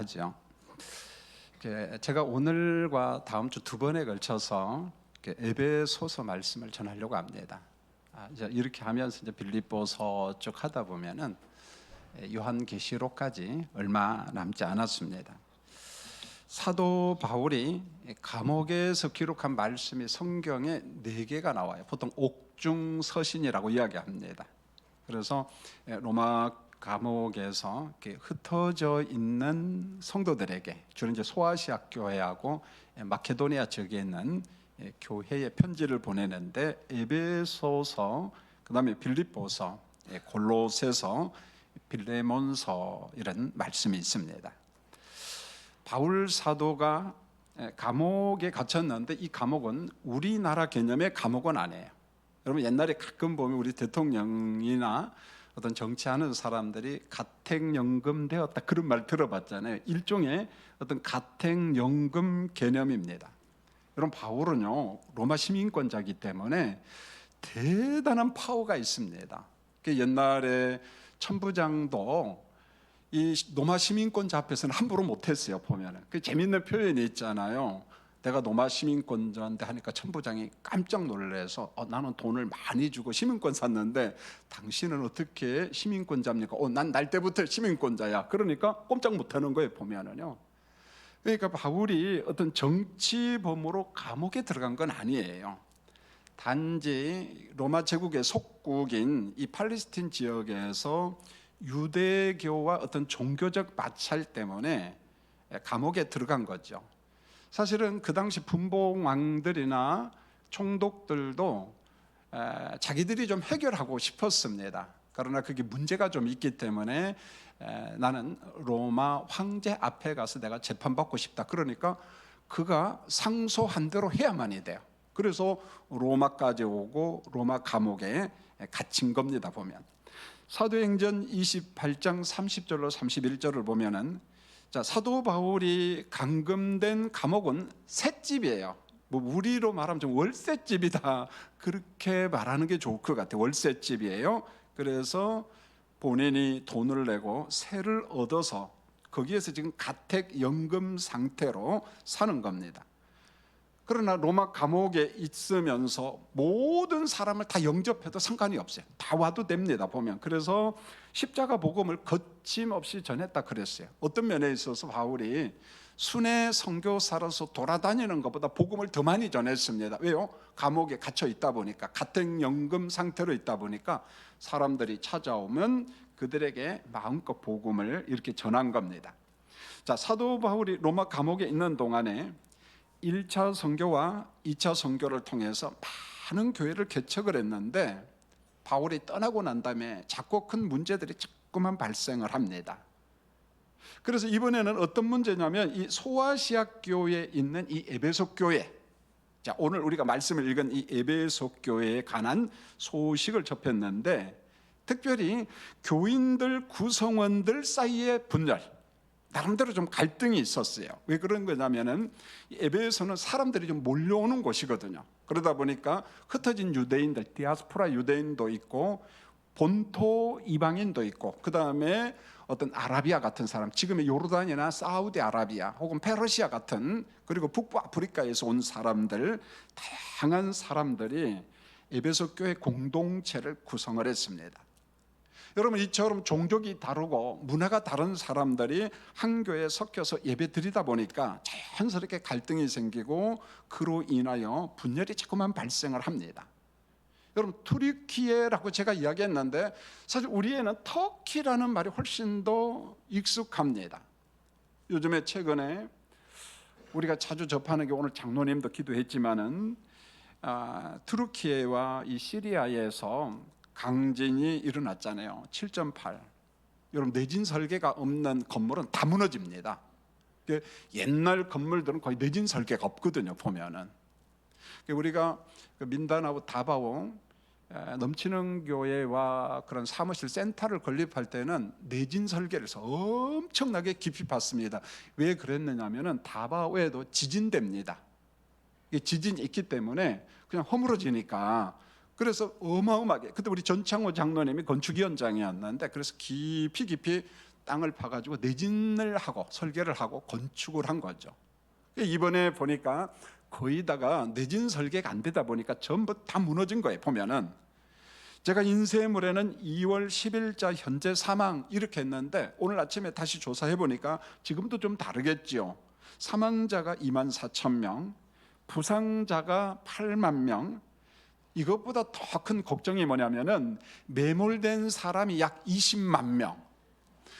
하죠. 제가 오늘과 다음 주 두 번에 걸쳐서 에베소서 말씀을 전하려고 합니다. 이제 이렇게 하면서 이제 빌립보서 쭉 하다 보면은 요한계시록까지 얼마 남지 않았습니다. 사도 바울이 감옥에서 기록한 말씀이 성경에 4개가 나와요. 보통 옥중서신이라고 이야기합니다. 그래서 로마 감옥에서 흩어져 있는 성도들에게, 주로 이제 소아시아 교회하고 마케도니아 지역에 있는 교회에 편지를 보내는데, 에베소서, 그다음에 빌립보서, 골로새서, 빌레몬서 이런 말씀이 있습니다. 바울 사도가 감옥에 갇혔는데 이 감옥은 우리나라 개념의 감옥은 아니에요. 여러분 옛날에 가끔 보면 우리 대통령이나 어떤 정치하는 사람들이 가택연금 되었다 그런 말 들어봤잖아요. 일종의 어떤 가택연금 개념입니다. 여러분 바울은요 로마 시민권자이기 때문에 대단한 파워가 있습니다. 옛날에 천부장도 이 로마 시민권자 앞에서는 함부로 못했어요. 보면은 그 재밌는 표현이 있잖아요. 내가 로마 시민권자인데 하니까 천부장이 깜짝 놀라서 나는 돈을 많이 주고 시민권 샀는데 당신은 어떻게 시민권자입니까? 난 날 때부터 시민권자야. 그러니까 꼼짝 못하는 거예요. 보면은요. 그러니까 바울이 어떤 정치범으로 감옥에 들어간 건 아니에요. 단지 로마 제국의 속국인 이 팔레스틴 지역에서 유대교와 어떤 종교적 마찰 때문에 감옥에 들어간 거죠. 사실은 그 당시 분봉왕들이나 총독들도 자기들이 좀 해결하고 싶었습니다. 그러나 그게 문제가 좀 있기 때문에 나는 로마 황제 앞에 가서 내가 재판받고 싶다. 그러니까 그가 상소한 대로 해야만이 돼요. 그래서 로마까지 오고 로마 감옥에 갇힌 겁니다. 보면 사도행전 28장 30절로 31절을 보면은, 자, 사도 바울이 감금된 감옥은 셋집이에요. 뭐 우리로 말하면 좀 월셋집이다 그렇게 말하는 게 좋을 것 같아요. 월셋집이에요. 그래서 본인이 돈을 내고 세를 얻어서 거기에서 지금 가택연금 상태로 사는 겁니다. 그러나 로마 감옥에 있으면서 모든 사람을 다 영접해도 상관이 없어요. 다 와도 됩니다. 보면 그래서 십자가 복음을 거침없이 전했다 그랬어요. 어떤 면에 있어서 바울이 순회 선교사로서 돌아다니는 것보다 복음을 더 많이 전했습니다. 왜요? 감옥에 갇혀 있다 보니까, 가택연금 상태로 있다 보니까 사람들이 찾아오면 그들에게 마음껏 복음을 이렇게 전한 겁니다. 자, 사도 바울이 로마 감옥에 있는 동안에 1차 선교와 2차 선교를 통해서 많은 교회를 개척을 했는데, 바울이 떠나고 난 다음에 자꾸 큰 문제들이 자꾸만 발생을 합니다. 그래서 이번에는 어떤 문제냐면, 이 소아시아 교회에 있는 이 에베소 교회, 자, 오늘 우리가 말씀을 읽은 이 에베소 교회에 관한 소식을 접했는데, 특별히 교인들, 구성원들 사이의 분열, 나름대로 좀 갈등이 있었어요. 왜 그런 거냐면은 에베소는 사람들이 좀 몰려오는 곳이거든요. 그러다 보니까 흩어진 유대인들, 디아스포라 유대인도 있고 본토 이방인도 있고, 그 다음에 어떤 아라비아 같은 사람, 지금의 요르단이나 사우디아라비아 혹은 페르시아 같은, 그리고 북부 아프리카에서 온 사람들, 다양한 사람들이 에베소 교회 공동체를 구성을 했습니다. 여러분, 이처럼 종족이 다르고 문화가 다른 사람들이 한 교회에 섞여서 예배 드리다 보니까 자연스럽게 갈등이 생기고 그로 인하여 분열이 자꾸만 발생을 합니다. 여러분, 투르키예라고 제가 이야기했는데 사실 우리에는 터키라는 말이 훨씬 더 익숙합니다. 요즘에 최근에 우리가 자주 접하는 게, 오늘 장로님도 기도했지만은 투르키예와 이 시리아에서 강진이 일어났잖아요. 7.8. 여러분, 내진 설계가 없는 건물은 다 무너집니다. 옛날 건물들은 거의 내진 설계가 없거든요. 보면은 우리가 민다나오 다바오 넘치는 교회와 그런 사무실 센터를 건립할 때는 내진 설계를 해서 엄청나게 깊이 봤습니다. 왜 그랬느냐면은 다바오에도 지진됩니다. 지진이 있기 때문에 그냥 허물어지니까. 그래서 어마어마하게, 그때 우리 전창호 장로님이 건축위원장이었는데, 그래서 깊이 땅을 파가지고 내진을 하고 설계를 하고 건축을 한 거죠. 이번에 보니까 거의 다가 내진 설계가 안 되다 보니까 전부 다 무너진 거예요. 보면은 제가 인쇄물에는 2월 10일자 현재 사망 이렇게 했는데 오늘 아침에 다시 조사해 보니까 지금도 좀 다르겠지요. 사망자가 24,000명, 부상자가 8만 명. 이것보다 더 큰 걱정이 뭐냐면은 매몰된 사람이 약 20만 명.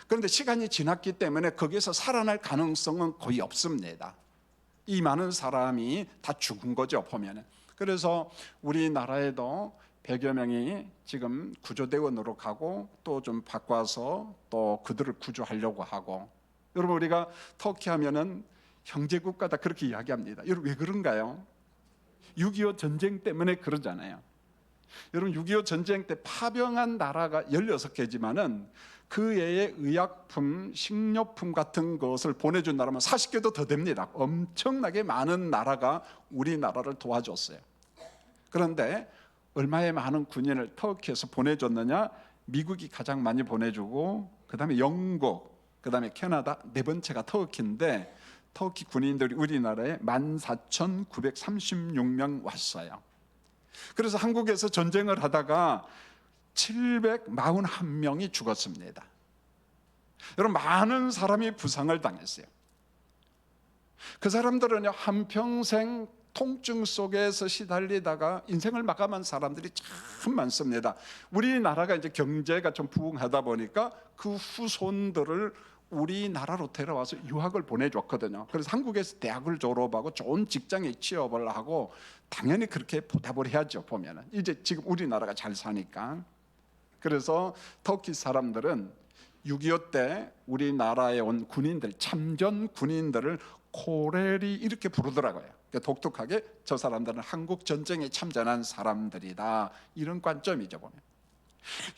그런데 시간이 지났기 때문에 거기에서 살아날 가능성은 거의 없습니다. 이 많은 사람이 다 죽은 거죠, 보면은. 그래서 우리나라에도 100여 명이 지금 구조대원으로 가고 또 좀 바꿔서 또 그들을 구조하려고 하고. 여러분, 우리가 터키 하면은 형제국가다 그렇게 이야기합니다. 여러분, 왜 그런가요? 6.25 전쟁 때문에 그러잖아요. 여러분, 6.25 전쟁 때 파병한 나라가 16개지만은 그 외에 의약품, 식료품 같은 것을 보내준 나라면 40개도 더 됩니다. 엄청나게 많은 나라가 우리나라를 도와줬어요. 그런데 얼마의 많은 군인을 터키에서 보내줬느냐? 미국이 가장 많이 보내주고 그 다음에 영국, 그 다음에 캐나다, 네 번째가 터키인데 터키 군인들이 우리나라에 14,936명 왔어요. 그래서 한국에서 전쟁을 하다가 741명이 죽었습니다. 여러분, 많은 사람이 부상을 당했어요. 그 사람들은 한평생 통증 속에서 시달리다가 인생을 마감한 사람들이 참 많습니다. 우리나라가 이제 경제가 좀 부흥하다 보니까 그 후손들을 우리나라로 데려와서 유학을 보내줬거든요. 그래서 한국에서 대학을 졸업하고 좋은 직장에 취업을 하고 당연히 그렇게 보답을 해야죠. 보면은 이제 지금 우리나라가 잘 사니까. 그래서 터키 사람들은 6.25 때 우리나라에 온 군인들, 참전 군인들을 코렐이 이렇게 부르더라고요. 독특하게 저 사람들은 한국 전쟁에 참전한 사람들이다, 이런 관점이죠. 보면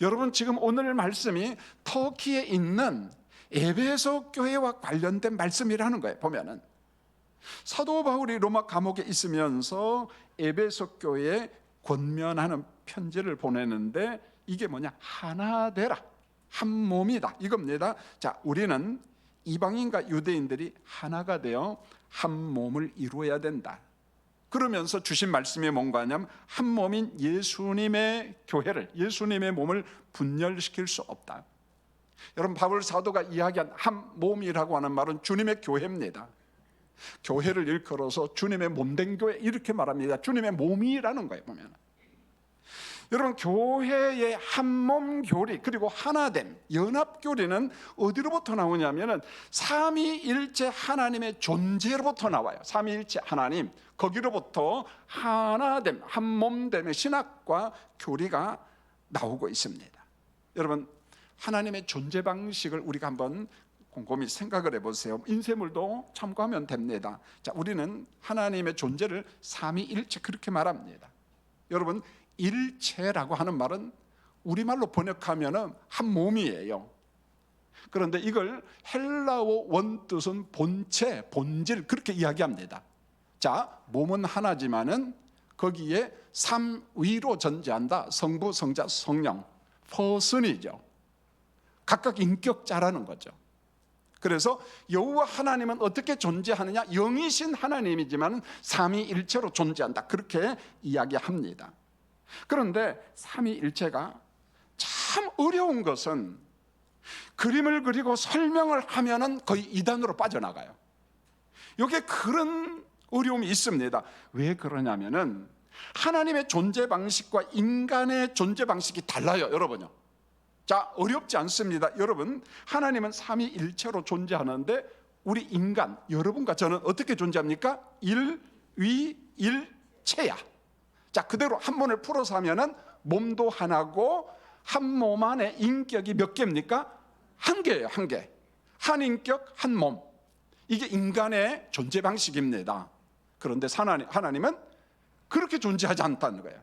여러분, 지금 오늘 말씀이 터키에 있는 에베소 교회와 관련된 말씀이라는 거예요. 보면은 사도 바울이 로마 감옥에 있으면서 에베소 교회에 권면하는 편지를 보내는데 이게 뭐냐? 하나 되라, 한 몸이다, 이겁니다. 자, 우리는 이방인과 유대인들이 하나가 되어 한 몸을 이루어야 된다. 그러면서 주신 말씀이 뭔가 하냐면 한 몸인 예수님의 교회를, 예수님의 몸을 분열시킬 수 없다. 여러분, 바울 사도가 이야기한 한 몸이라고 하는 말은 주님의 교회입니다. 교회를 일컬어서 주님의 몸된 교회 이렇게 말합니다. 주님의 몸이라는 거예요. 보면 여러분, 교회의 한몸 교리 그리고 하나됨, 연합 교리는 어디로부터 나오냐면은 삼위일체 하나님의 존재로부터 나와요. 삼위일체 하나님, 거기로부터 하나됨, 한몸됨의 신학과 교리가 나오고 있습니다. 여러분, 하나님의 존재 방식을 우리가 한번 곰곰이 생각을 해보세요. 인쇄물도 참고하면 됩니다. 자, 우리는 하나님의 존재를 삼위일체 그렇게 말합니다. 여러분, 일체라고 하는 말은 우리말로 번역하면 한 몸이에요. 그런데 이걸 헬라어 원뜻은 본체, 본질 그렇게 이야기합니다. 자, 몸은 하나지만은 거기에 삼위로 존재한다. 성부, 성자, 성령, 퍼슨이죠. 각각 인격자라는 거죠. 그래서 여호와 하나님은 어떻게 존재하느냐? 영이신 하나님이지만 삼위일체로 존재한다, 그렇게 이야기합니다. 그런데 삼위일체가 참 어려운 것은 그림을 그리고 설명을 하면은 거의 이단으로 빠져나가요. 여기에 그런 어려움이 있습니다. 왜 그러냐면은 하나님의 존재 방식과 인간의 존재 방식이 달라요, 여러분요. 자, 어렵지 않습니다. 여러분, 하나님은 삼위일체로 존재하는데 우리 인간, 여러분과 저는 어떻게 존재합니까? 일위일체야. 자, 그대로 한 번을 풀어서 하면은 몸도 하나고 한 몸 안에 인격이 몇 개입니까? 한 개예요, 한 개. 한 인격, 한 몸. 이게 인간의 존재 방식입니다. 그런데 하나님은 그렇게 존재하지 않다는 거예요.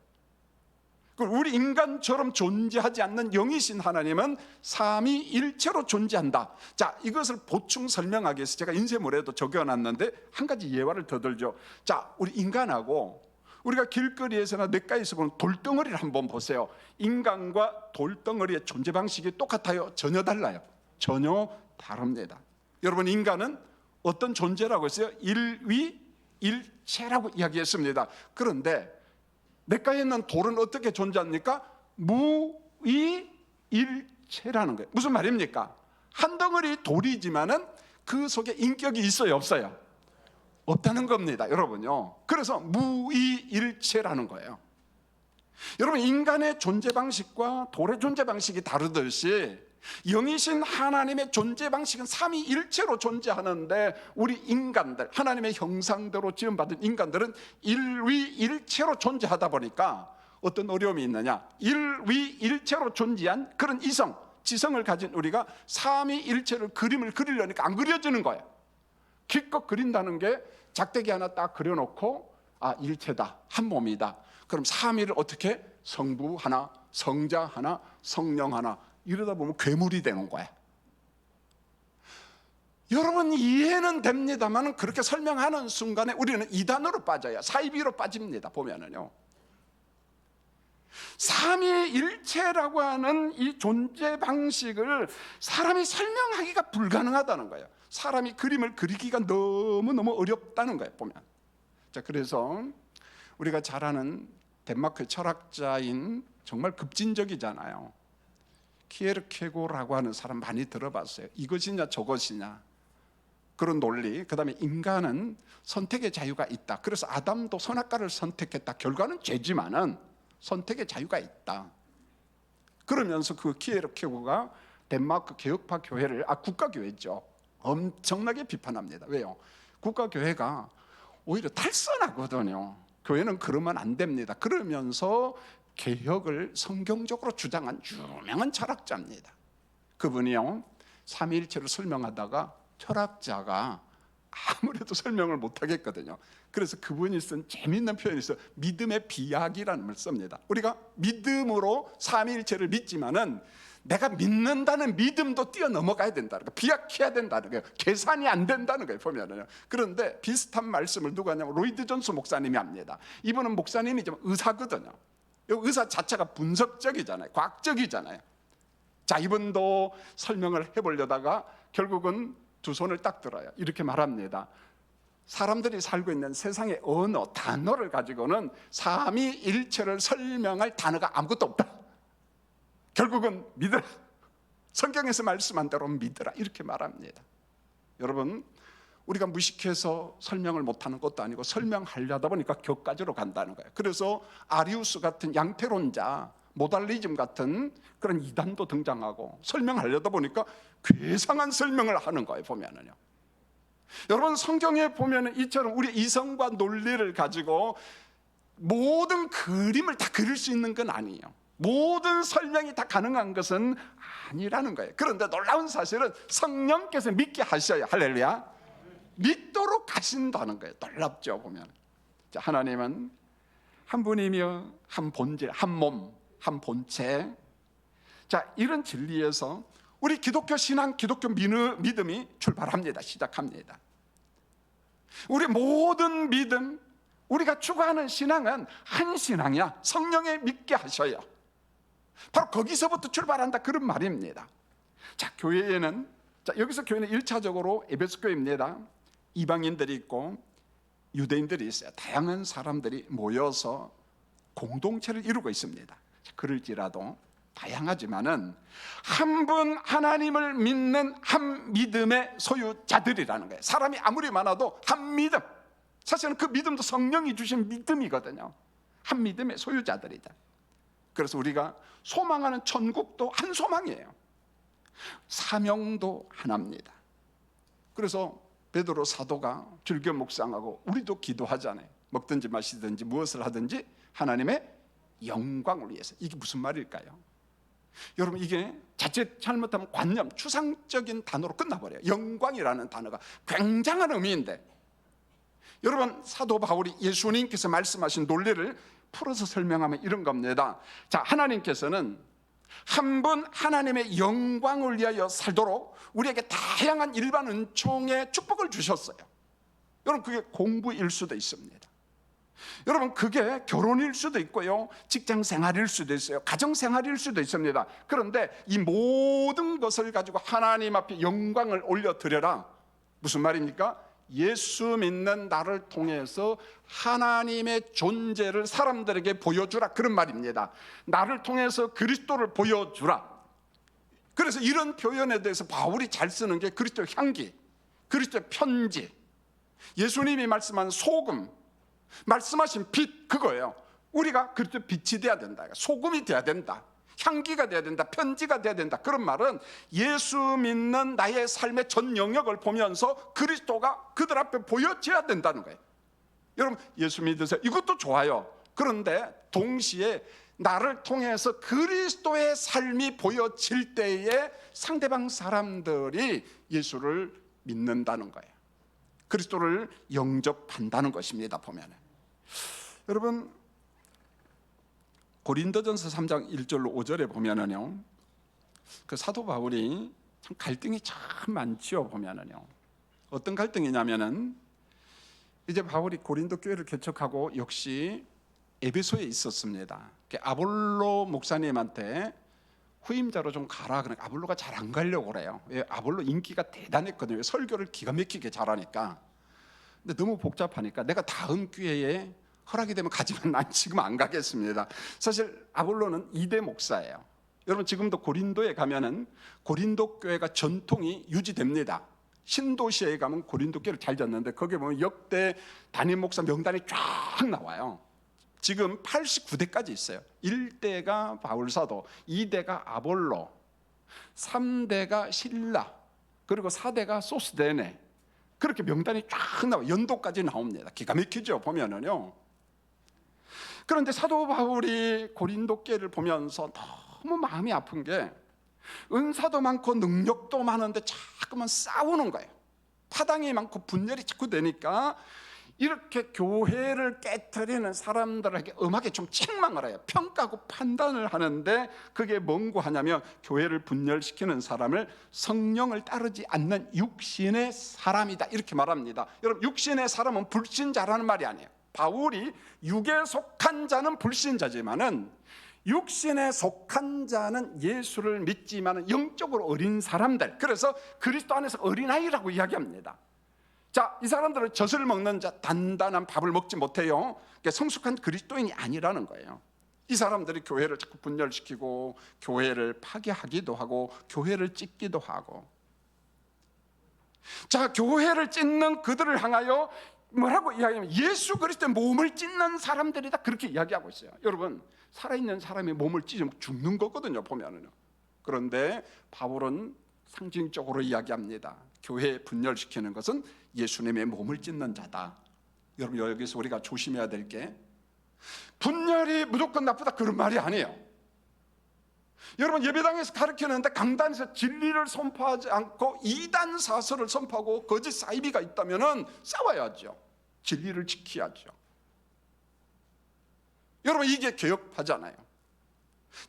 우리 인간처럼 존재하지 않는 영이신 하나님은 삼위일체로 존재한다. 자, 이것을 보충 설명하기 위해서 제가 인쇄물에도 적어놨는데 한 가지 예화를 더 들죠. 자, 우리 인간하고 우리가 길거리에서나 냇가에서 보는 돌덩어리를 한번 보세요. 인간과 돌덩어리의 존재 방식이 똑같아요? 전혀 달라요. 전혀 다릅니다. 여러분, 인간은 어떤 존재라고 했어요? 일위일체라고 이야기했습니다. 그런데 냇가에 있는 돌은 어떻게 존재합니까? 무위일체라는 거예요. 무슨 말입니까? 한 덩어리 돌이지만은 그 속에 인격이 있어요, 없어요? 없다는 겁니다, 여러분요. 그래서 무위일체라는 거예요. 여러분, 인간의 존재 방식과 돌의 존재 방식이 다르듯이 영이신 하나님의 존재 방식은 삼위일체로 존재하는데, 우리 인간들, 하나님의 형상대로 지음받은 인간들은 일위일체로 존재하다 보니까 어떤 어려움이 있느냐? 일위일체로 존재한 그런 지성을 가진 우리가 삼위일체를 그림을 그리려니까 안 그려지는 거예요. 기껏 그린다는 게 작대기 하나 딱 그려놓고 일체다, 한 몸이다. 그럼 삼위를 어떻게? 성부 하나, 성자 하나, 성령 하나, 이러다 보면 괴물이 되는 거야. 여러분, 이해는 됩니다만 그렇게 설명하는 순간에 우리는 이단으로 빠져요. 사이비로 빠집니다. 보면은요, 삼위일체라고 하는 이 존재 방식을 사람이 설명하기가 불가능하다는 거예요. 사람이 그림을 그리기가 너무너무 어렵다는 거예요, 보면. 자, 그래서 우리가 잘 아는 덴마크의 철학자인, 정말 급진적이잖아요, 키에르케고라고 하는 사람 많이 들어봤어요. 이것이냐 저것이냐, 그런 논리. 그 다음에 인간은 선택의 자유가 있다. 그래서 아담도 선악과를 선택했다. 결과는 죄지만은 선택의 자유가 있다. 그러면서 그 키에르케고가 덴마크 개혁파 교회를, 국가교회죠, 엄청나게 비판합니다. 왜요? 국가교회가 오히려 탈선하거든요. 교회는 그러면 안 됩니다. 그러면서 개혁을 성경적으로 주장한 유명한 철학자입니다. 그분이요, 삼위일체를 설명하다가 철학자가 아무래도 설명을 못하겠거든요. 그래서 그분이 쓴 재미있는 표현이 있어요. 믿음의 비약이라는 걸 씁니다. 우리가 믿음으로 삼위일체를 믿지만은 내가 믿는다는 믿음도 뛰어넘어가야 된다는 거예요. 비약해야 된다는 거예요. 계산이 안 된다는 거예요, 보면은요. 그런데 비슷한 말씀을 누가 하냐면 로이드 존스 목사님이 합니다. 이분은 목사님이지만 의사거든요. 의사 자체가 분석적이잖아요, 과학적이잖아요. 자, 이분도 설명을 해보려다가 결국은 두 손을 딱 들어요. 이렇게 말합니다. 사람들이 살고 있는 세상의 언어, 단어를 가지고는 삼위일체를 설명할 단어가 아무것도 없다. 결국은 믿으라, 성경에서 말씀한 대로 믿으라, 이렇게 말합니다. 여러분, 우리가 무식해서 설명을 못하는 것도 아니고 설명하려다 보니까 격가지로 간다는 거예요. 그래서 아리우스 같은 양태론자, 모달리즘 같은 그런 이단도 등장하고, 설명하려다 보니까 괴상한 설명을 하는 거예요, 보면은요. 여러분, 성경에 보면은 이처럼 우리 이성과 논리를 가지고 모든 그림을 다 그릴 수 있는 건 아니에요. 모든 설명이 다 가능한 것은 아니라는 거예요. 그런데 놀라운 사실은 성령께서 믿게 하셔야, 할렐루야, 믿도록 하신다는 거예요. 놀랍죠, 보면. 자, 하나님은 한 분이며 한 본질, 한 몸, 한 본체. 자, 이런 진리에서 우리 기독교 신앙, 기독교 믿음이 출발합니다. 시작합니다. 우리 모든 믿음, 우리가 추구하는 신앙은 한 신앙이야. 성령에 믿게 하셔요. 바로 거기서부터 출발한다, 그런 말입니다. 자, 교회에는, 여기서 교회는 1차적으로 에베소 교회입니다. 이방인들이 있고 유대인들이 있어요. 다양한 사람들이 모여서 공동체를 이루고 있습니다. 그럴지라도 다양하지만은 한 분 하나님을 믿는 한 믿음의 소유자들이라는 거예요. 사람이 아무리 많아도 한 믿음, 사실은 그 믿음도 성령이 주신 믿음이거든요. 한 믿음의 소유자들이다. 그래서 우리가 소망하는 천국도 한 소망이에요. 사명도 하나입니다. 그래서 베드로 사도가 즐겨 묵상하고, 우리도 기도하잖아요. 먹든지 마시든지 무엇을 하든지 하나님의 영광을 위해서. 이게 무슨 말일까요? 여러분, 이게 자칫 잘못하면 관념, 추상적인 단어로 끝나버려요. 영광이라는 단어가 굉장한 의미인데, 여러분, 사도 바울이 예수님께서 말씀하신 논리를 풀어서 설명하면 이런 겁니다. 자, 하나님께서는 한 분 하나님의 영광을 위하여 살도록 우리에게 다양한 일반 은총의 축복을 주셨어요. 여러분, 그게 공부일 수도 있습니다. 여러분, 그게 결혼일 수도 있고요, 직장 생활일 수도 있어요, 가정 생활일 수도 있습니다. 그런데 이 모든 것을 가지고 하나님 앞에 영광을 올려드려라. 무슨 말입니까? 예수 믿는 나를 통해서 하나님의 존재를 사람들에게 보여주라, 그런 말입니다. 나를 통해서 그리스도를 보여주라. 그래서 이런 표현에 대해서 바울이 잘 쓰는 게 그리스도의 향기, 그리스도의 편지, 예수님이 말씀한 소금, 말씀하신 빛, 그거예요. 우리가 그리스도의 빛이 돼야 된다, 소금이 돼야 된다, 향기가 돼야 된다, 편지가 돼야 된다. 그런 말은 예수 믿는 나의 삶의 전 영역을 보면서 그리스도가 그들 앞에 보여져야 된다는 거예요. 여러분, 예수 믿으세요, 이것도 좋아요. 그런데 동시에 나를 통해서 그리스도의 삶이 보여질 때에 상대방 사람들이 예수를 믿는다는 거예요. 그리스도를 영접한다는 것입니다. 보면 여러분, 고린도전서 3장 1절로 5절에 보면은요, 그 사도 바울이 참 갈등이 참 많지요. 보면은요, 어떤 갈등이냐면은, 이제 바울이 고린도 교회를 개척하고 역시 에베소에 있었습니다. 아볼로 목사님한테 후임자로 좀 가라. 그러니까 아볼로가 잘 안 가려고 그래요. 아볼로 인기가 대단했거든요. 설교를 기가 막히게 잘하니까. 근데 너무 복잡하니까 내가 다음 기회에 허락이 되면 가지만 난 지금 안 가겠습니다. 사실 아볼로는 2대 목사예요. 여러분, 지금도 고린도에 가면은 고린도 교회가 전통이 유지됩니다. 신도시에 가면 고린도 교회를 잘 졌는데 거기에 보면 역대 담임 목사 명단이 쫙 나와요. 지금 89대까지 있어요. 1대가 바울사도, 2대가 아볼로, 3대가 실라, 그리고 4대가 소스데네. 그렇게 명단이 쫙 나와요. 연도까지 나옵니다. 기가 막히죠, 보면은요. 그런데 사도 바울이 고린도 교회를 보면서 너무 마음이 아픈 게, 은사도 많고 능력도 많은데 자꾸만 싸우는 거예요. 파당이 많고 분열이 자꾸 되니까 이렇게 교회를 깨트리는 사람들에게 음하게 좀 책망을 해요. 평가하고 판단을 하는데, 그게 뭔고 하냐면 교회를 분열시키는 사람을 성령을 따르지 않는 육신의 사람이다, 이렇게 말합니다. 여러분, 육신의 사람은 불신자라는 말이 아니에요. 바울이 육에 속한 자는 불신자지만은 육신에 속한 자는 예수를 믿지만 영적으로 어린 사람들, 그래서 그리스도 안에서 어린아이라고 이야기합니다. 자, 이 사람들은 젖을 먹는 자, 단단한 밥을 먹지 못해요. 그러니까 성숙한 그리스도인이 아니라는 거예요. 이 사람들이 교회를 자꾸 분열시키고 교회를 파괴하기도 하고 교회를 찢기도 하고. 자, 교회를 찢는 그들을 향하여 뭐라고 이야기하면 예수 그리스도의 몸을 찢는 사람들이다, 그렇게 이야기하고 있어요. 여러분, 살아있는 사람이 몸을 찢으면 죽는 거거든요, 보면은요. 그런데 바울은 상징적으로 이야기합니다. 교회 분열시키는 것은 예수님의 몸을 찢는 자다. 여러분, 여기서 우리가 조심해야 될 게, 분열이 무조건 나쁘다, 그런 말이 아니에요. 여러분, 예배당에서 가르치는데 강단에서 진리를 선포하지 않고 이단 사설을 선포하고 거짓 사이비가 있다면 싸워야죠. 진리를 지켜야죠. 여러분, 이게 개혁파잖아요.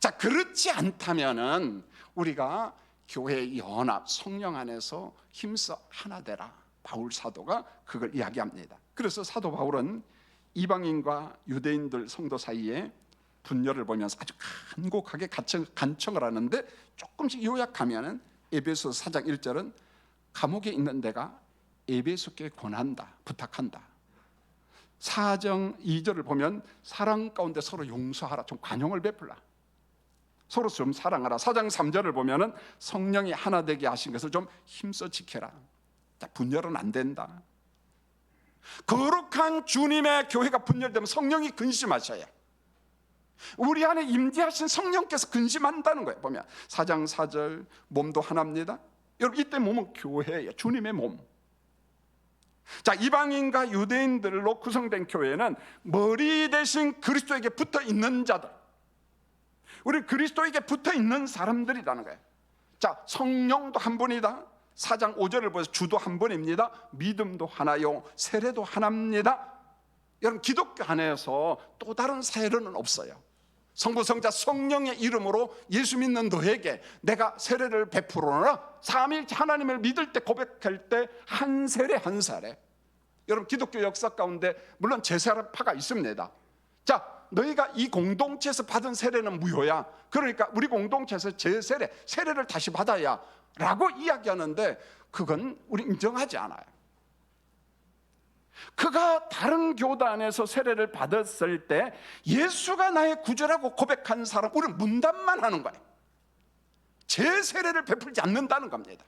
자, 그렇지 않다면은 우리가 교회의 연합, 성령 안에서 힘써 하나 되라, 바울 사도가 그걸 이야기합니다. 그래서 사도 바울은 이방인과 유대인들 성도 사이에 분열을 보면서 아주 간곡하게 간청을 하는데, 조금씩 요약하면은 에베소 4장 1절은 감옥에 있는 내가 에베소께 권한다, 부탁한다. 4장 2절을 보면 사랑 가운데 서로 용서하라, 좀 관용을 베풀라, 서로 좀 사랑하라. 4장 3절을 보면은 성령이 하나 되게 하신 것을 좀 힘써 지켜라. 자, 분열은 안 된다. 거룩한 주님의 교회가 분열되면 성령이 근심하셔야, 우리 안에 임재하신 성령께서 근심한다는 거예요. 보면 4장 4절, 몸도 하나입니다. 여러분, 이때 몸은 교회예요, 주님의 몸. 자, 이방인과 유대인들로 구성된 교회는 머리 대신 그리스도에게 붙어 있는 자들, 우리 그리스도에게 붙어 있는 사람들이라는 거예요. 자, 성령도 한 분이다. 4장 5절을 보여서 주도 한 분입니다. 믿음도 하나요, 세례도 하나입니다. 여러분, 기독교 안에서 또 다른 세례는 없어요. 성부, 성자, 성령의 이름으로 예수 믿는 너에게 내가 세례를 베풀어라. 삼위일체 하나님을 믿을 때, 고백할 때 한 세례 한 사례. 여러분, 기독교 역사 가운데 물론 제사파가 있습니다. 자, 너희가 이 공동체에서 받은 세례는 무효야. 그러니까 우리 공동체에서 세례를 다시 받아야 라고 이야기하는데, 그건 우리 인정하지 않아요. 그가 다른 교단에서 세례를 받았을 때 예수가 나의 구주라고 고백한 사람, 우리는 문답만 하는 거예요. 제 세례를 베풀지 않는다는 겁니다.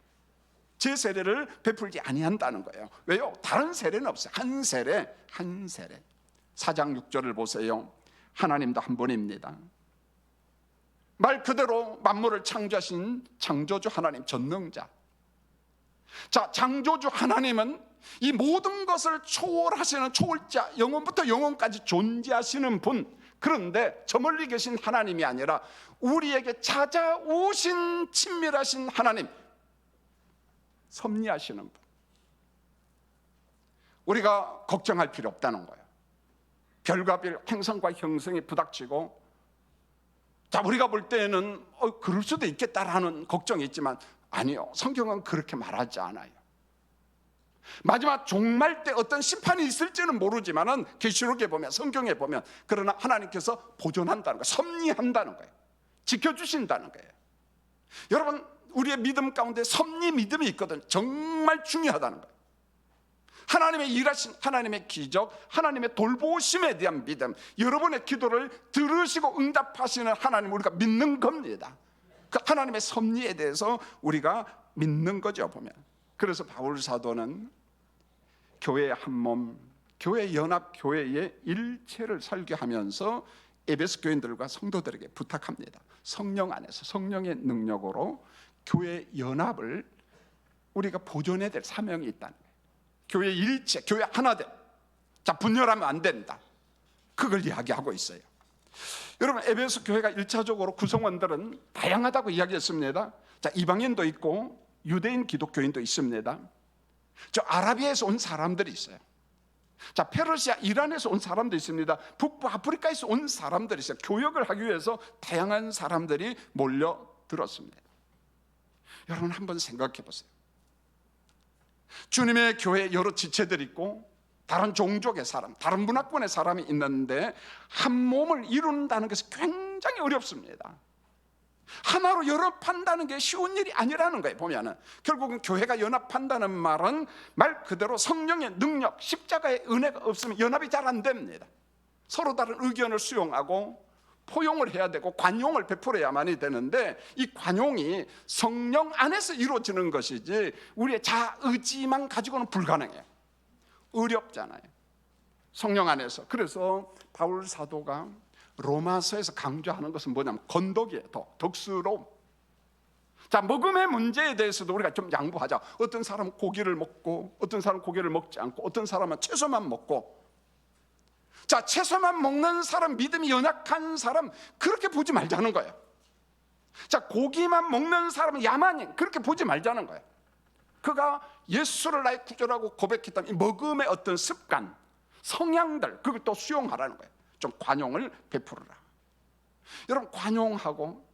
제 세례를 베풀지 아니한다는 거예요. 왜요? 다른 세례는 없어요. 한 세례. 4장 6절을 보세요. 하나님도 한 분입니다. 말 그대로 만물을 창조하신 창조주 하나님, 전능자. 자, 창조주 하나님은 이 모든 것을 초월하시는 초월자, 영원부터 영원까지 존재하시는 분. 그런데 저 멀리 계신 하나님이 아니라 우리에게 찾아오신 친밀하신 하나님, 섭리하시는 분. 우리가 걱정할 필요 없다는 거예요. 별과 별, 행성과 형성이 부닥치고, 자, 우리가 볼 때는 그럴 수도 있겠다라는 걱정이 있지만, 아니요, 성경은 그렇게 말하지 않아요. 마지막 종말 때 어떤 심판이 있을지는 모르지만은 계시록에 보면, 성경에 보면, 그러나 하나님께서 보존한다는 거예요. 섭리한다는 거예요. 지켜주신다는 거예요. 여러분, 우리의 믿음 가운데 섭리 믿음이 있거든. 정말 중요하다는 거예요. 하나님의 일하신, 하나님의 기적, 하나님의 돌보심에 대한 믿음, 여러분의 기도를 들으시고 응답하시는 하나님, 우리가 믿는 겁니다. 그 하나님의 섭리에 대해서 우리가 믿는 거죠, 보면. 그래서 바울 사도는 교회의 한 몸, 교회 연합, 교회의 일체를 설교하면서 에베소 교인들과 성도들에게 부탁합니다. 성령 안에서 성령의 능력으로 교회 연합을 우리가 보존해야 될 사명이 있다는 거예요. 교회 일체, 교회 하나됨. 자, 분열하면 안 된다. 그걸 이야기하고 있어요. 여러분, 에베소 교회가 1차적으로 구성원들은 다양하다고 이야기했습니다. 자, 이방인도 있고 유대인 기독교인도 있습니다. 저 아라비아에서 온 사람들이 있어요. 자, 페르시아, 이란에서 온 사람도 있습니다. 북부 아프리카에서 온 사람들이 있어요. 교역을 하기 위해서 다양한 사람들이 몰려들었습니다. 여러분, 한번 생각해 보세요. 주님의 교회에 여러 지체들이 있고 다른 종족의 사람, 다른 문화권의 사람이 있는데 한 몸을 이룬다는 것이 굉장히 어렵습니다. 하나로 연합한다는 게 쉬운 일이 아니라는 거예요. 보면은 결국은 교회가 연합한다는 말은 말 그대로 성령의 능력, 십자가의 은혜가 없으면 연합이 잘 안 됩니다. 서로 다른 의견을 수용하고 포용을 해야 되고 관용을 베풀어야만이 되는데, 이 관용이 성령 안에서 이루어지는 것이지 우리의 자의지만 가지고는 불가능해요. 어렵잖아요, 성령 안에서. 그래서 바울 사도가 로마서에서 강조하는 것은 뭐냐면 건덕이에요. 덕스러움. 자, 먹음의 문제에 대해서도 우리가 좀 양보하자. 어떤 사람은 고기를 먹고 어떤 사람은 고기를 먹지 않고 어떤 사람은 채소만 먹고. 자, 채소만 먹는 사람, 믿음이 연약한 사람, 그렇게 보지 말자는 거예요. 자, 고기만 먹는 사람은 야만인, 그렇게 보지 말자는 거예요. 그가 예수를 나의 구주라고 고백했다면 이 먹음의 어떤 습관, 성향들, 그걸 또 수용하라는 거예요. 좀 관용을 베풀어라. 여러분, 관용하고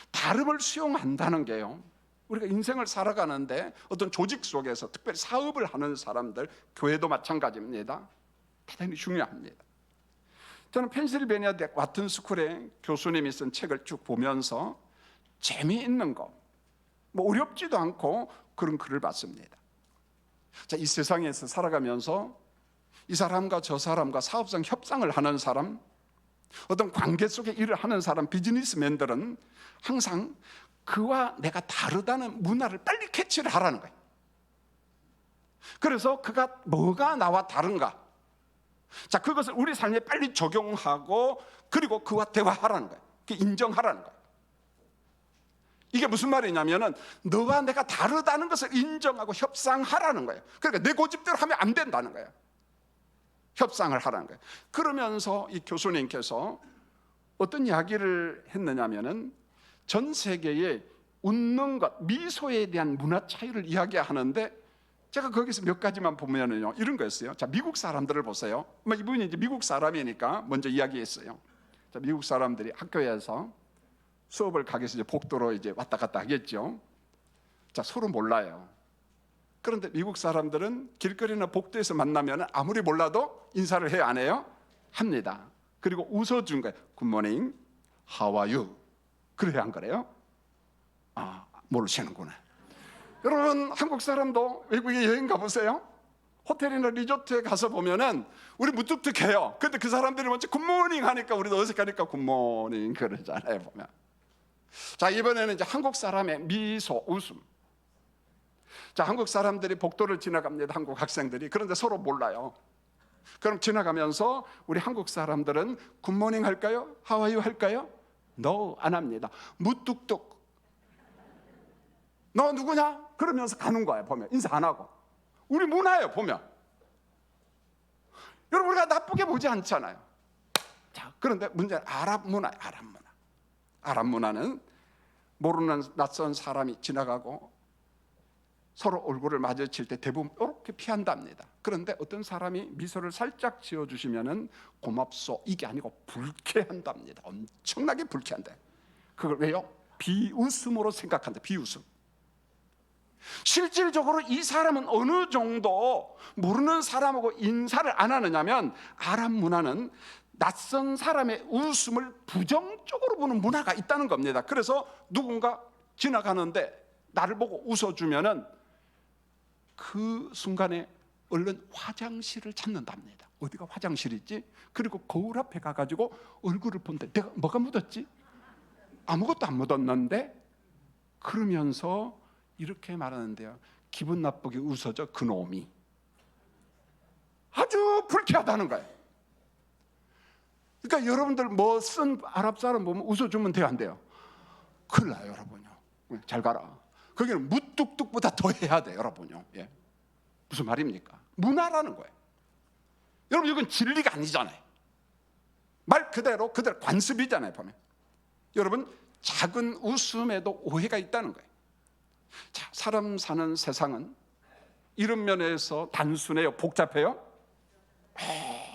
다름을 수용한다는 게요, 우리가 인생을 살아가는데 어떤 조직 속에서 특별히 사업을 하는 사람들, 교회도 마찬가지입니다. 대단히 중요합니다. 저는 펜실베니아 대학 와튼스쿨의 교수님이 쓴 책을 쭉 보면서 재미있는 거, 뭐 어렵지도 않고 그런 글을 봤습니다. 자, 이 세상에서 살아가면서 이 사람과 저 사람과 사업상 협상을 하는 사람, 어떤 관계 속에 일을 하는 사람, 비즈니스맨들은 항상 그와 내가 다르다는 문화를 빨리 캐치를 하라는 거예요. 그래서 그가 뭐가 나와 다른가, 자, 그것을 우리 삶에 빨리 적용하고 그리고 그와 대화하라는 거예요. 인정하라는 거예요. 이게 무슨 말이냐면은 너와 내가 다르다는 것을 인정하고 협상하라는 거예요. 그러니까 내 고집대로 하면 안 된다는 거예요. 협상을 하라는 거예요. 그러면서 이 교수님께서 어떤 이야기를 했느냐면은 전 세계에 웃는 것, 미소에 대한 문화 차이를 이야기하는데, 제가 거기서 몇 가지만 보면은요, 이런 거였어요. 자, 미국 사람들을 보세요. 이분이 이제 미국 사람이니까 먼저 이야기했어요. 자, 미국 사람들이 학교에서 수업을 가기 위해서 이제 복도로 이제 왔다 갔다 하겠죠. 자, 서로 몰라요. 그런데 미국 사람들은 길거리나 복도에서 만나면 아무리 몰라도 인사를 해요, 안 해요? 합니다. 그리고 웃어준 거예요. 굿모닝, how are you? 그래야 안 그래요? 모르시는구나. 여러분, 한국 사람도 외국에 여행 가보세요. 호텔이나 리조트에 가서 보면은 우리 무뚝뚝해요. 근데 그 사람들이 먼저 굿모닝 하니까 우리도 어색하니까 굿모닝 그러잖아요, 보면. 자, 이번에는 이제 한국 사람의 미소, 웃음. 자, 한국 사람들이 복도를 지나갑니다. 한국 학생들이. 그런데 서로 몰라요. 그럼 지나가면서 우리 한국 사람들은 굿모닝 할까요? How are you 할까요? No, 안 합니다. 무뚝뚝. 너 누구냐? 그러면서 가는 거예요, 보면. 인사 안 하고. 우리 문화예요, 보면. 여러분, 우리가 나쁘게 보지 않잖아요. 자, 그런데 문제는 아랍 문화예요, 아랍 문화. 아랍 문화는 모르는 낯선 사람이 지나가고 서로 얼굴을 마주칠 때 대부분 이렇게 피한답니다. 그런데 어떤 사람이 미소를 살짝 지어주시면은 고맙소, 이게 아니고 불쾌한답니다. 엄청나게 불쾌한데. 그걸 왜요? 비웃음으로 생각한다. 비웃음. 실질적으로 이 사람은 어느 정도 모르는 사람하고 인사를 안 하느냐면, 아랍 문화는 낯선 사람의 웃음을 부정적으로 보는 문화가 있다는 겁니다. 그래서 누군가 지나가는데 나를 보고 웃어주면은 그 순간에 얼른 화장실을 찾는답니다. 어디가 화장실이지? 그리고 거울 앞에 가가지고 얼굴을 본데 내가 뭐가 묻었지? 아무것도 안 묻었는데? 그러면서 이렇게 말하는데요. 기분 나쁘게 웃어줘, 그놈이. 아주 불쾌하다는 거예요. 그러니까 여러분들 뭐 쓴 아랍 사람 보면 웃어주면 돼요, 안 돼요? 큰일 나요, 여러분요. 잘 가라. 거기는 무뚝뚝보다 더 해야 돼요, 여러분요. 예. 무슨 말입니까? 문화라는 거예요. 여러분, 이건 진리가 아니잖아요. 말 그대로 관습이잖아요, 보면. 여러분, 작은 웃음에도 오해가 있다는 거예요. 자, 사람 사는 세상은 이런 면에서 단순해요? 복잡해요?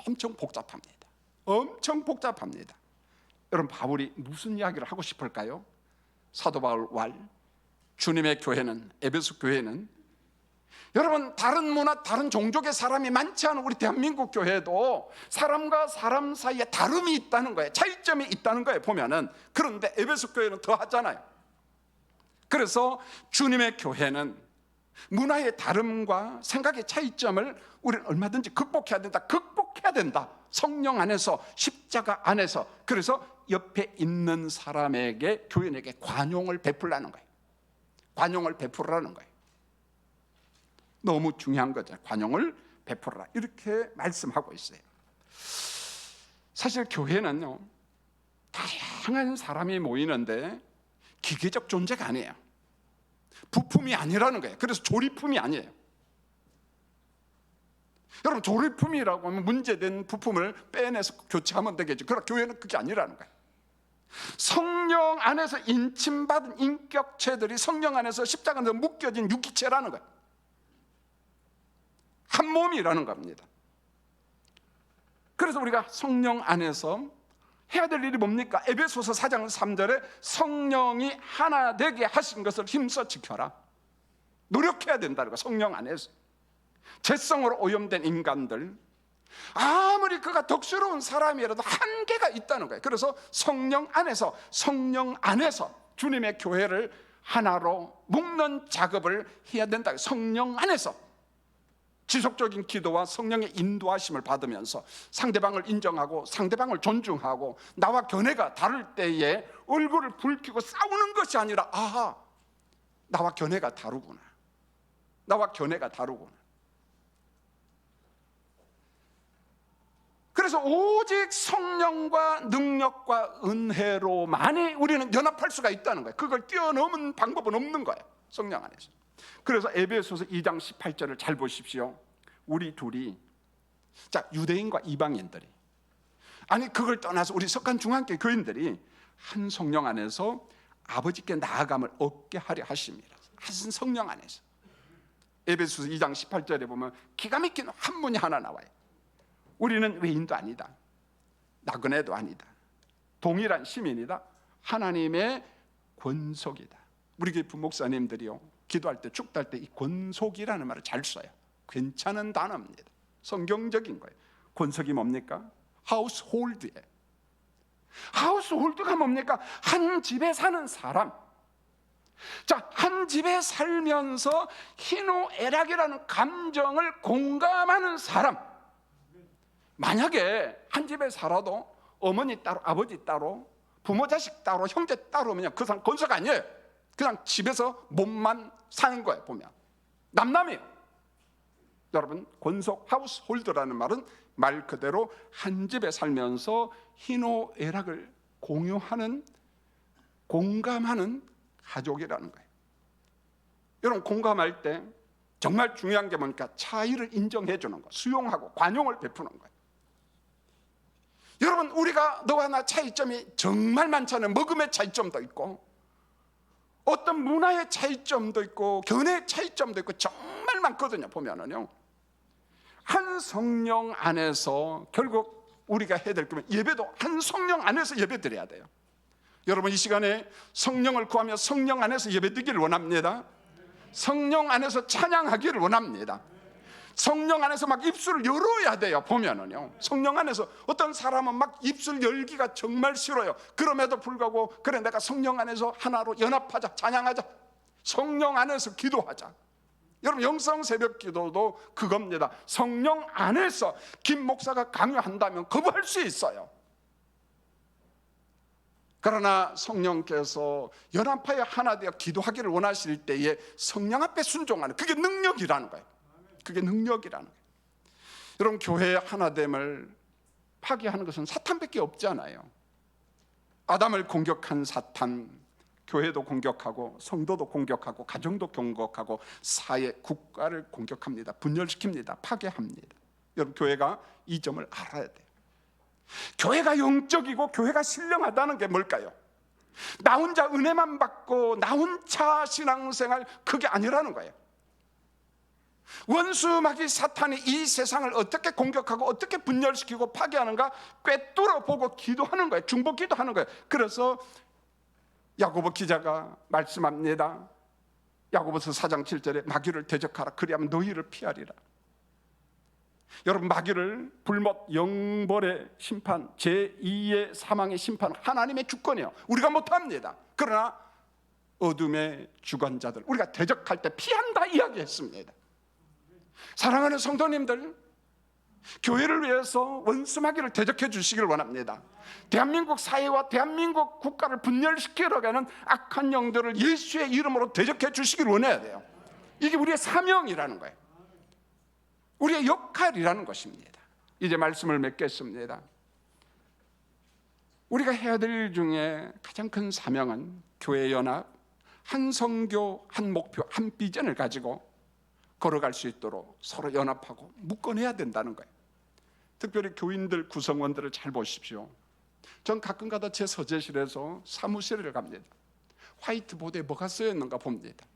엄청 복잡합니다. 엄청 복잡합니다. 여러분, 바울이 무슨 이야기를 하고 싶을까요? 사도 바울 왈, 주님의 교회는, 에베소 교회는, 여러분, 다른 문화, 다른 종족의 사람이 많지 않은 우리 대한민국 교회도 사람과 사람 사이에 다름이 있다는 거예요. 차이점이 있다는 거예요, 보면은. 그런데 에베소 교회는 더 하잖아요. 그래서 주님의 교회는 문화의 다름과 생각의 차이점을 우리는 얼마든지 극복해야 된다. 극복해야 된다. 성령 안에서, 십자가 안에서. 그래서 옆에 있는 사람에게, 교인에게 관용을 베풀라는 거예요. 관용을 베풀라는 거예요. 너무 중요한 거죠. 관용을 베풀라, 이렇게 말씀하고 있어요. 사실 교회는요, 다양한 사람이 모이는데 기계적 존재가 아니에요. 부품이 아니라는 거예요. 그래서 조립품이 아니에요. 여러분, 조립품이라고 하면 문제된 부품을 빼내서 교체하면 되겠죠. 그러나 교회는 그게 아니라는 거예요. 성령 안에서 인침받은 인격체들이 성령 안에서 십자가 안에서 묶여진 유기체라는 거예요. 한 몸이라는 겁니다. 그래서 우리가 성령 안에서 해야 될 일이 뭡니까? 에베소서 4장 3절에 성령이 하나 되게 하신 것을 힘써 지켜라. 노력해야 된다는 거예요. 성령 안에서. 죄성으로 오염된 인간들, 아무리 그가 덕스러운 사람이라도 한계가 있다는 거예요. 그래서 성령 안에서 주님의 교회를 하나로 묶는 작업을 해야 된다. 성령 안에서 지속적인 기도와 성령의 인도하심을 받으면서 상대방을 인정하고 상대방을 존중하고, 나와 견해가 다를 때에 얼굴을 붉히고 싸우는 것이 아니라, 아하, 나와 견해가 다르구나. 나와 견해가 다르구나. 그래서 오직 성령과 능력과 은혜로만이 우리는 연합할 수가 있다는 거예요. 그걸 뛰어넘은 방법은 없는 거예요, 성령 안에서. 그래서 에베소서 2장 18절을 잘 보십시오. 우리 둘이, 자, 유대인과 이방인들이, 아니 그걸 떠나서 우리 석간중앙교회 교인들이 한 성령 안에서 아버지께 나아감을 얻게 하려 하십니다. 한 성령 안에서. 에베소서 2장 18절에 보면 기가 막힌 한문이 하나 나와요. 우리는 외인도 아니다, 나그네도 아니다, 동일한 시민이다, 하나님의 권속이다. 우리 교회 부목사님들이요, 기도할 때, 축도할 때 이 권속이라는 말을 잘 써요. 괜찮은 단어입니다. 성경적인 거예요. 권속이 뭡니까? 하우스홀드예요. 하우스홀드가 뭡니까? 한 집에 사는 사람. 자, 한 집에 살면서 희노애락이라는 감정을 공감하는 사람. 만약에 한 집에 살아도 어머니 따로, 아버지 따로, 부모 자식 따로, 형제 따로면 그 사람 권속 아니에요. 그냥 집에서 몸만 사는 거예요. 보면 남남이에요. 여러분, 권속 하우스홀드라는 말은 말 그대로 한 집에 살면서 희노애락을 공유하는, 공감하는 가족이라는 거예요. 여러분, 공감할 때 정말 중요한 게 뭡니까? 차이를 인정해 주는 거, 수용하고 관용을 베푸는 거예요. 여러분, 우리가 너와 나 차이점이 정말 많잖아요. 먹음의 차이점도 있고, 어떤 문화의 차이점도 있고, 견해의 차이점도 있고, 정말 많거든요. 보면은요, 한 성령 안에서 결국 우리가 해야 될 거면 예배도 한 성령 안에서 예배 드려야 돼요. 여러분, 이 시간에 성령을 구하며 성령 안에서 예배 드리기를 원합니다. 성령 안에서 찬양하기를 원합니다. 성령 안에서 막 입술을 열어야 돼요. 보면은요, 성령 안에서 어떤 사람은 막 입술 열기가 정말 싫어요. 그럼에도 불구하고 그래, 내가 성령 안에서 하나로 연합하자, 찬양하자, 성령 안에서 기도하자. 여러분, 영성 새벽 기도도 그겁니다. 성령 안에서 김 목사가 강요한다면 거부할 수 있어요. 그러나 성령께서 연합하여 하나 되어 기도하기를 원하실 때에 성령 앞에 순종하는, 그게 능력이라는 거예요. 그게 능력이라는 거예요. 여러분, 교회의 하나됨을 파괴하는 것은 사탄밖에 없잖아요. 아담을 공격한 사탄, 교회도 공격하고 성도도 공격하고 가정도 공격하고 사회, 국가를 공격합니다. 분열시킵니다. 파괴합니다. 여러분, 교회가 이 점을 알아야 돼요. 교회가 영적이고 교회가 신령하다는 게 뭘까요? 나 혼자 은혜만 받고 나 혼자 신앙생활, 그게 아니라는 거예요. 원수 마귀 사탄이 이 세상을 어떻게 공격하고 어떻게 분열시키고 파괴하는가 꿰뚫어 보고 기도하는 거예요. 중보 기도하는 거예요. 그래서 야고보 기자가 말씀합니다. 야고보서 4장 7절에 마귀를 대적하라, 그리하면 너희를 피하리라. 여러분, 마귀를 불못, 영벌의 심판, 제2의 사망의 심판, 하나님의 주권이에요. 우리가 못합니다. 그러나 어둠의 주관자들, 우리가 대적할 때 피한다 이야기했습니다. 사랑하는 성도님들, 교회를 위해서 원수 마귀를 대적해 주시기를 원합니다. 대한민국 사회와 대한민국 국가를 분열시키려고 하는 악한 영들을 예수의 이름으로 대적해 주시기를 원해야 돼요. 이게 우리의 사명이라는 거예요. 우리의 역할이라는 것입니다. 이제 말씀을 맺겠습니다. 우리가 해야 될 일 중에 가장 큰 사명은 교회 연합, 한 성교, 한 목표, 한 비전을 가지고 걸어갈 수 있도록 서로 연합하고 묶어내야 된다는 거예요. 특별히 교인들, 구성원들을 잘 보십시오. 전 가끔가다 제 서재실에서 사무실을 갑니다. 화이트보드에 뭐가 쓰여있는가 봅니다.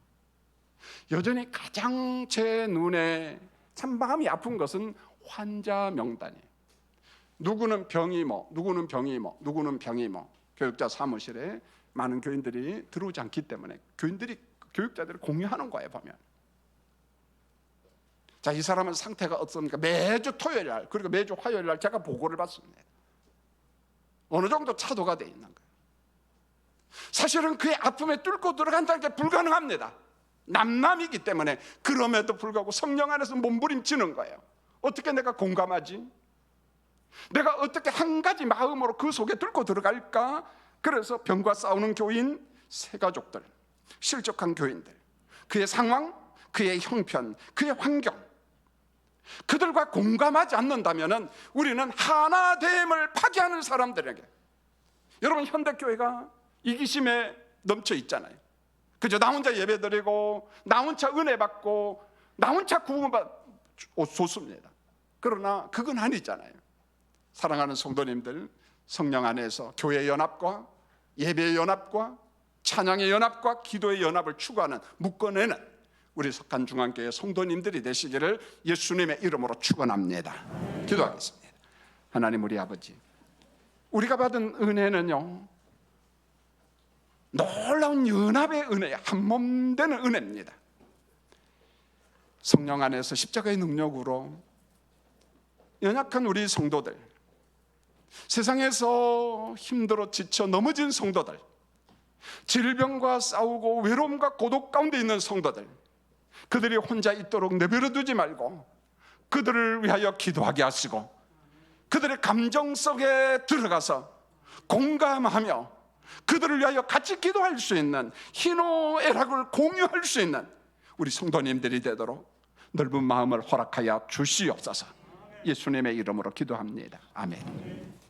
여전히 가장 제 눈에 참 마음이 아픈 것은 환자 명단이에요. 누구는 병이 뭐, 누구는 병이 뭐, 누구는 병이 뭐. 교육자 사무실에 많은 교인들이 들어오지 않기 때문에 교인들이, 교육자들이 공유하는 거예요. 보면, 자, 이 사람은 상태가 어떻습니까? 매주 토요일 날, 그리고 매주 화요일 날 제가 보고를 받습니다. 어느 정도 차도가 돼 있는 거예요. 사실은 그의 아픔에 뚫고 들어간다는 게 불가능합니다. 남남이기 때문에. 그럼에도 불구하고 성령 안에서 몸부림치는 거예요. 어떻게 내가 공감하지? 내가 어떻게 한 가지 마음으로 그 속에 뚫고 들어갈까? 그래서 병과 싸우는 교인, 새가족들, 실족한 교인들, 그의 상황, 그의 형편, 그의 환경, 그들과 공감하지 않는다면 우리는 하나됨을 파괴하는 사람들에게, 여러분, 현대교회가 이기심에 넘쳐 있잖아요. 그죠? 나 혼자 예배드리고 나 혼자 은혜 받고 나 혼자 구원받고 좋습니다. 그러나 그건 아니잖아요. 사랑하는 성도님들, 성령 안에서 교회의 연합과 예배의 연합과 찬양의 연합과 기도의 연합을 추구하는, 묶어내는 우리 석간중앙교회 성도님들이 되시기를 예수님의 이름으로 축원합니다. 기도하겠습니다. 하나님, 우리 아버지, 우리가 받은 은혜는요, 놀라운 연합의 은혜, 한몸 되는 은혜입니다. 성령 안에서 십자가의 능력으로 연약한 우리 성도들, 세상에서 힘들어 지쳐 넘어진 성도들, 질병과 싸우고 외로움과 고독 가운데 있는 성도들, 그들이 혼자 있도록 내버려 두지 말고 그들을 위하여 기도하게 하시고 그들의 감정 속에 들어가서 공감하며 그들을 위하여 같이 기도할 수 있는 희노애락을 공유할 수 있는 우리 성도님들이 되도록 넓은 마음을 허락하여 주시옵소서. 예수님의 이름으로 기도합니다. 아멘.